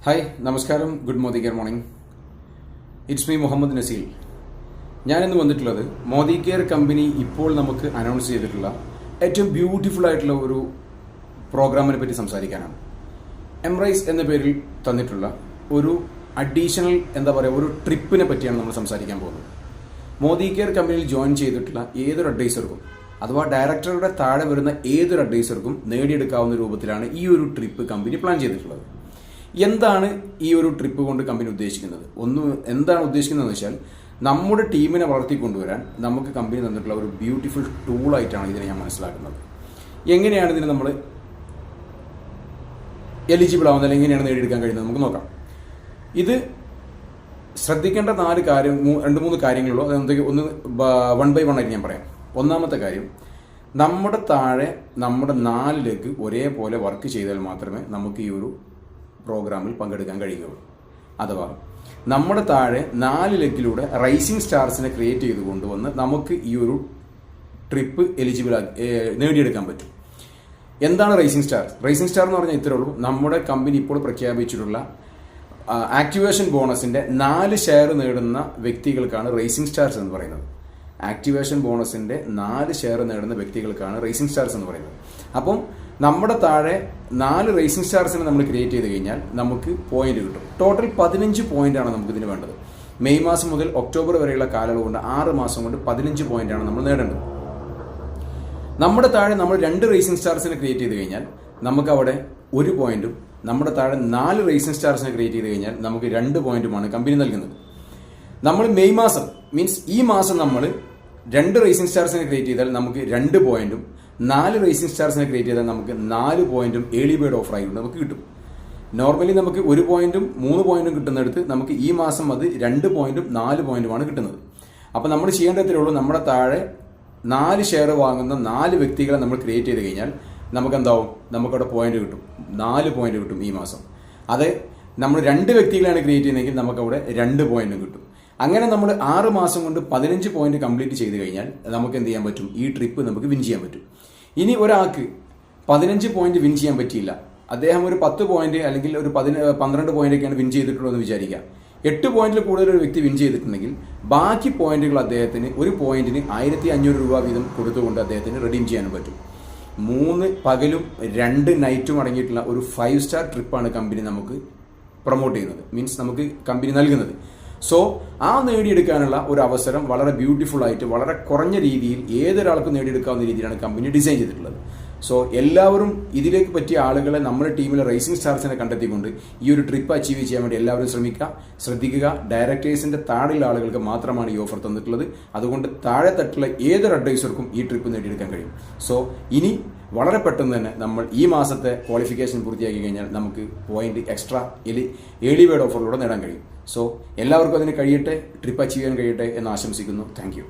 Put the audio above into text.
Hi നമസ്കാരം, good morning. It's me Muhammad Nazeel. ഞാനിന്ന് വന്നിട്ടുള്ളത് മോദി കെയർ കമ്പനി ഇപ്പോൾ നമുക്ക് അനൗൺസ് ചെയ്തിട്ടുള്ള ഏറ്റവും ബ്യൂട്ടിഫുൾ ആയിട്ടുള്ള ഒരു പ്രോഗ്രാമിനെ പറ്റി സംസാരിക്കാനാണ്. എംറൈസ് എന്ന പേരിൽ തന്നിട്ടുള്ള ഒരു അഡീഷണൽ ഒരു ട്രിപ്പിനെ പറ്റിയാണ് നമ്മൾ സംസാരിക്കാൻ പോകുന്നത്. മോദി കെയർ കമ്പനിയിൽ ജോയിൻ ചെയ്തിട്ടുള്ള ഏതൊരു അഡ്വൈസർക്കും അഥവാ ഡയറക്ടറുടെ താഴെ വരുന്ന ഏതൊരു അഡ്വൈസർക്കും നേടിയെടുക്കാവുന്ന രൂപത്തിലാണ് ഈ ഒരു ട്രിപ്പ് കമ്പനി പ്ലാൻ ചെയ്തിട്ടുള്ളത്. എന്താണ് ഈ ഒരു ട്രിപ്പ് കൊണ്ട് കമ്പനി ഉദ്ദേശിക്കുന്നത്? എന്താണ് ഉദ്ദേശിക്കുന്നതെന്ന് വെച്ചാൽ, നമ്മുടെ ടീമിനെ വളർത്തിക്കൊണ്ടുവരാൻ നമുക്ക് കമ്പനി തന്നിട്ടുള്ള ഒരു ബ്യൂട്ടിഫുൾ ടൂളായിട്ടാണ് ഇതിനെ ഞാൻ മനസ്സിലാക്കുന്നത്. എങ്ങനെയാണ് ഇതിന് നമ്മൾ എലിജിബിൾ ആവുന്നത്, അല്ലെങ്കിൽ എങ്ങനെയാണ് നേടിയെടുക്കാൻ കഴിയുന്നത് നമുക്ക് നോക്കാം. ഇത് ശ്രദ്ധിക്കേണ്ട രണ്ട് മൂന്ന് കാര്യങ്ങളുള്ളൂ. ഒന്ന് വൺ ബൈ വൺ ആയിട്ട് ഞാൻ പറയാം. ഒന്നാമത്തെ കാര്യം, നമ്മുടെ താഴെ നമ്മുടെ 4 ലെഗ് ഒരേപോലെ വർക്ക് ചെയ്താൽ മാത്രമേ നമുക്ക് ഈ ഒരു പ്രോഗ്രാമിൽ പങ്കെടുക്കാൻ കഴിയുകയുള്ളൂ. അഥവാ നമ്മുടെ താഴെ 4 ലെഗിലൂടെ റൈസിംഗ് സ്റ്റാർസിനെ ക്രിയേറ്റ് ചെയ്ത് കൊണ്ടുവന്ന് നമുക്ക് ഈ ഒരു ട്രിപ്പ് നേടിയെടുക്കാൻ പറ്റും. എന്താണ് റൈസിംഗ് സ്റ്റാർ? റൈസിംഗ് സ്റ്റാർ എന്ന് പറഞ്ഞാൽ ഇത്രേ ഉള്ളൂ. നമ്മുടെ കമ്പനി ഇപ്പോൾ പ്രഖ്യാപിച്ചിട്ടുള്ള ആക്ടിവേഷൻ ബോണസിന്റെ 4 ഷെയർ നേടുന്ന വ്യക്തികൾക്കാണ് റൈസിംഗ് സ്റ്റാർസ് എന്ന് പറയുന്നത്. ആക്ടിവേഷൻ ബോണസിന്റെ 4 ഷെയർ നേടുന്ന വ്യക്തികൾക്കാണ് റൈസിംഗ് സ്റ്റാർസ് എന്ന് പറയുന്നത്. അപ്പം നമ്മുടെ താഴെ 4 റേസിംഗ് സ്റ്റാർസിനെ നമ്മൾ ക്രിയേറ്റ് ചെയ്ത് കഴിഞ്ഞാൽ നമുക്ക് പോയിന്റ് കിട്ടും. ടോട്ടൽ 15 പോയിന്റാണ് നമുക്ക് ഇതിന് വേണ്ടത്. മെയ് മാസം മുതൽ ഒക്ടോബർ വരെയുള്ള കാലയളവ് കൊണ്ട് 6 മാസം കൊണ്ട് 15 പോയിന്റാണ് നമ്മൾ നേടേണ്ടത്. നമ്മുടെ താഴെ നമ്മൾ 2 റേസിംഗ് സ്റ്റാർസിനെ ക്രിയേറ്റ് ചെയ്ത് കഴിഞ്ഞാൽ നമുക്ക് അവിടെ 1 പോയിന്റും, നമ്മുടെ താഴെ 4 റേസിംഗ് സ്റ്റാർസിനെ ക്രിയേറ്റ് ചെയ്ത് കഴിഞ്ഞാൽ നമുക്ക് 2 പോയിന്റുമാണ് കമ്പനി നൽകുന്നത്. നമ്മൾ മെയ് മാസം ഈ മാസം നമ്മൾ 2 റേസിംഗ് സ്റ്റാർസിനെ ക്രിയേറ്റ് ചെയ്താൽ നമുക്ക് 2 പോയിന്റും, 4 റേസിംഗ് സ്റ്റാർസിനെ ക്രിയേറ്റ് ചെയ്താൽ നമുക്ക് 4 പോയിന്റും ഏർലി ബേർഡ് ഓഫർ ആയിട്ട് നമുക്ക് കിട്ടും. നോർമലി നമുക്ക് 1 പോയിന്റും 3 പോയിന്റും കിട്ടുന്നിടത്ത് നമുക്ക് ഈ മാസം അത് 2 പോയിന്റും 4 പോയിന്റുമാണ് കിട്ടുന്നത്. അപ്പോൾ നമ്മൾ ചെയ്യേണ്ടതേ ഉള്ളൂ, നമ്മുടെ താഴെ 4 ഷെയർ വാങ്ങുന്ന 4 വ്യക്തികളെ നമ്മൾ ക്രിയേറ്റ് ചെയ്ത് കഴിഞ്ഞാൽ നമുക്ക് എന്താവും, നമുക്കവിടെ പോയിന്റ് കിട്ടും. 4 പോയിന്റ് കിട്ടും ഈ മാസം. അത് നമ്മൾ 2 വ്യക്തികളാണ് ക്രിയേറ്റ് ചെയ്യുന്നതെങ്കിൽ നമുക്കവിടെ 2 പോയിന്റും കിട്ടും. അങ്ങനെ നമ്മൾ 6 മാസം കൊണ്ട് 15 പോയിന്റ് കംപ്ലീറ്റ് ചെയ്ത് കഴിഞ്ഞാൽ നമുക്ക് എന്ത് ചെയ്യാൻ പറ്റും, ഈ ട്രിപ്പ് നമുക്ക് വിൻ ചെയ്യാൻ പറ്റും. ഇനി ഒരാൾക്ക് 15 പോയിന്റ് വിൻ ചെയ്യാൻ പറ്റിയില്ല, അദ്ദേഹം ഒരു 10 പോയിന്റ് അല്ലെങ്കിൽ ഒരു 12 പോയിന്റൊക്കെയാണ് വിൻ ചെയ്തിട്ടുള്ളൂ എന്ന് വിചാരിക്കുക. 8 പോയിന്റിൽ കൂടുതൽ ഒരു വ്യക്തി വിൻ ചെയ്തിട്ടുണ്ടെങ്കിൽ ബാക്കി പോയിന്റുകൾ അദ്ദേഹത്തിന് ഒരു പോയിന്റിന് 1500 രൂപ വീതം കൊടുത്തുകൊണ്ട് അദ്ദേഹത്തിന് റിഡീം ചെയ്യാനും പറ്റും. 3 പകലും 2 നൈറ്റും അടങ്ങിയിട്ടുള്ള ഒരു 5 സ്റ്റാർ ട്രിപ്പാണ് കമ്പനി നമുക്ക് പ്രൊമോട്ട് ചെയ്യുന്നത്, മീൻസ് നമുക്ക് കമ്പനി നൽകുന്നത്. സോ ആ നേടിയെടുക്കാനുള്ള ഒരു അവസരം വളരെ ബ്യൂട്ടിഫുൾ ആയിട്ട് വളരെ കുറഞ്ഞ രീതിയിൽ ഏതൊരാൾക്കും നേടിയെടുക്കാവുന്ന രീതിയിലാണ് കമ്പനി ഡിസൈൻ ചെയ്തിട്ടുള്ളത്. സോ എല്ലാവരും ഇതിലേക്ക് പറ്റിയ ആളുകളെ നമ്മുടെ ടീമിലെ റേസിംഗ് സ്റ്റാർസിനെ കണ്ടെത്തിക്കൊണ്ട് ഈ ഒരു ട്രിപ്പ് അച്ചീവ് ചെയ്യാൻ വേണ്ടി എല്ലാവരും ശ്രദ്ധിക്കുക. ഡയറക്ടേഴ്സിന്റെ താഴെയുള്ള ആളുകൾക്ക് മാത്രമാണ് ഈ ഓഫർ തന്നിട്ടുള്ളത്. അതുകൊണ്ട് താഴെ തട്ടുള്ള ഏതൊരു അഡ്വൈസർക്കും ഈ ട്രിപ്പ് നേടിയെടുക്കാൻ കഴിയും. സോ ഇനി വളരെ പെട്ടെന്ന് തന്നെ നമ്മൾ ഈ മാസത്തെ ക്വാളിഫിക്കേഷൻ പൂർത്തിയാക്കി കഴിഞ്ഞാൽ നമുക്ക് പോയിന്റ് എക്സ്ട്രാ ഏർലി ബേർഡ് ഓഫറിലൂടെ നേടാൻ കഴിയും. സോ എല്ലാവർക്കും അതിന് കഴിയട്ടെ, ട്രിപ്പ് അച്ചീവ് ചെയ്യാൻ കഴിയട്ടെ എന്ന് ആശംസിക്കുന്നു. Thank you.